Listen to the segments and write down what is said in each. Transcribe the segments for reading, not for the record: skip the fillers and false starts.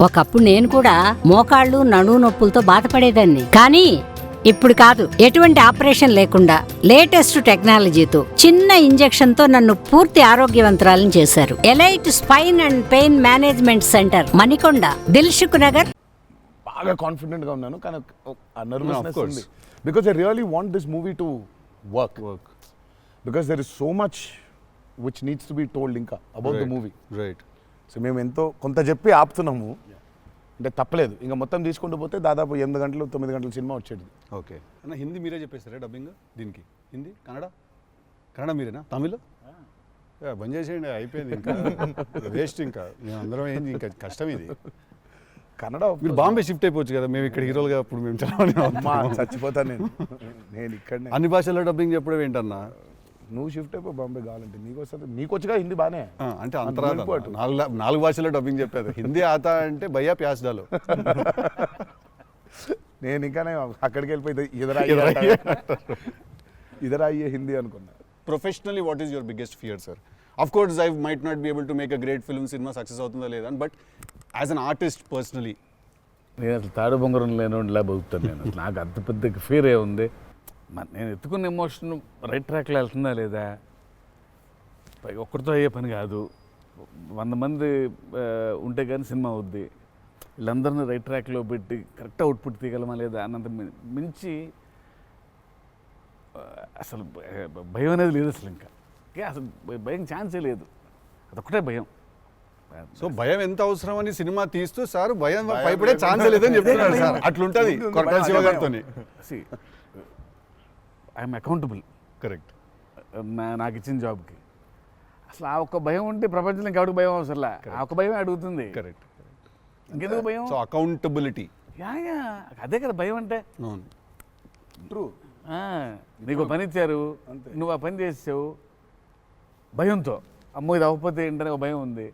ఒకప్పుడు నేను కూడా మోకాళ్ళు నడుము నొప్పులతో బాధపడేదాన్ని, కానీ ఇప్పుడు కాదు. ఎటువంటి ఆపరేషన్ లేకుండా లేటెస్ట్ టెక్నాలజీతో చిన్న ఇంజెక్షన్ తో నన్ను పూర్తి ఆరోగ్యవంతురాలను చేశారు. Elite Spine and Pain Management Centre, Manikonda, Dilsukhnagar. బాగా కాన్ఫిడెంట్ గా ఉన్నాను, కానీ ఆ నర్వస్నెస్ ఉంది. Because I really want this movie to work because there is so much which needs to be told ఇంకా about the movie. Right. So మేము ఎంతో కొంత చెప్పి ఆపుతున్నాము, అంటే తప్పలేదు. ఇంకా మొత్తం తీసుకుంటూ పోతే దాదాపు 8 గంటలు 9 గంటల సినిమా వచ్చేది. ఓకే అన్న, హిందీ మీరే చెప్పేస్తారా డబ్బింగ్ దీనికి? హిందీ, కన్నడ మీరేనా? తమిళ్ బంద్ చేసేయండి, అయిపోయింది. ఇంకా వేస్ట్. ఇంకా మేము అందరం ఏంది, ఇంకా కష్టం ఇది. కన్నడ మీరు బాంబే షిఫ్ట్ అయిపోవచ్చు కదా, మేము ఇక్కడ హీరోలుగా అప్పుడు మేము చచ్చిపోతాను నేను ఇక్కడనే. అన్ని భాషల్లో డబ్బింగ్ చెప్పడం ఏంటన్నా? నువ్వు షిఫ్ట్ అయిపో బాంబే కావాలంటే, నీకు వస్తుంది, నీకు వచ్చుగా హిందీ బానే. అంటే అంతరా 4 భాషల్లో డబ్బింగ్ చెప్పారు. హిందీ ఆతా అంటే భయ్యా ప్యాస్ డాలో. నేను ఇంకానే అక్కడికి వెళ్ళిపోయి ఇదరా అయ్యే హిందీ అనుకున్నా. Professionally what is your biggest fear sir? Of course I might not be able to make a great film, cinema success అవుతుందా లేదా, but as an artist personally. నేను అసలు తాడు బొంగరం లేనిలా బతుకుతాను నేను. అసలు నాకు అంత పెద్ద ఫీర్ ఏ ఉంది. నేను ఎత్తుకున్న ఎమోషన్ రైట్ ట్రాక్లో వెళ్తుందా లేదా, పైగా ఒక్కరితో అయ్యే పని కాదు. 100 మంది ఉంటే కానీ సినిమా అవుద్ది. వీళ్ళందరినీ రైట్ ట్రాక్లో పెట్టి కరెక్ట్ అవుట్పుట్ తీయగలమా లేదా అన్నంత మించి అసలు భయం అనేది లేదు అసలు. ఇంకా అసలు భయం ఛాన్సే లేదు, అదొక్కటే భయం. సో భయం ఎంత అవసరం అని సినిమా తీస్తూ సార్ భయం భయపడే ఛాన్స్ లేదని చెప్తున్నాడు సార్. అట్లుంటుంది కొరటాల శివ గారితో. I'm accountable. కరెక్ట్. నాకు ఇచ్చిన జాబ్కి అసలు ఆ ఒక్క భయం ఉంటే ప్రపంచంలో ఇంకెవరికి భయం అవసరంలా. ఆ ఒక్క భయమే అడుగుతుంది. కరెక్ట్. ఇంకెందుకు భయం? So accountability. యా అదే కదా భయం అంటే. అవును, ట్రూ. నీకు పని ఇచ్చారు, నువ్వు ఆ పని చేసావు భయంతో, అమ్మో ఇది అవ్వకపోతే ఏంటనే ఒక భయం ఉంది.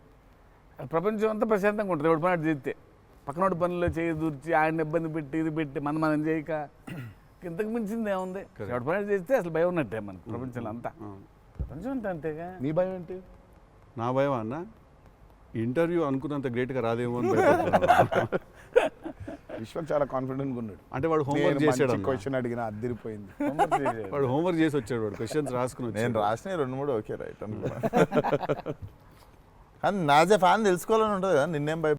ప్రపంచం అంతా ప్రశాంతంగా ఉంటుంది ఎవడు పని అటు చేస్తే. పక్కనోడి పనుల్లో చేయి దూర్చి ఆయన ఇబ్బంది పెట్టి ఇది పెట్టి మనం చేయక ఇంతకు మించింది ఏముంది? ఎవడు పని చేస్తే అసలు భయం ఉన్నట్టే మనకు ప్రపంచంలో అంతా. ప్రపంచం అంతా అంతేగా. నీ భయం ఏంటి? నా భయం అన్న, ఇంటర్వ్యూ అనుకున్నంత గ్రేట్గా రాదేమో అని భయపడుతున్నాను. విశ్వం చాలా కాన్ఫిడెంట్ ఉన్నాడు. అంటే వాడు హోంవర్క్ చేసాడు. క్వశ్చన్ అడిగిన అదిరిపోయింది. వాడు హోంవర్క్ చేసి వచ్చాడు, వాడు క్వశ్చన్స్ రాసుకుని. నేను రాసిన 2-3 ఓకే రైట్ అనుకున్నా. కానీ నాజే ఫ్యాన్ తెలుసుకోవాలని ఉంటుంది కదా, నిన్నేం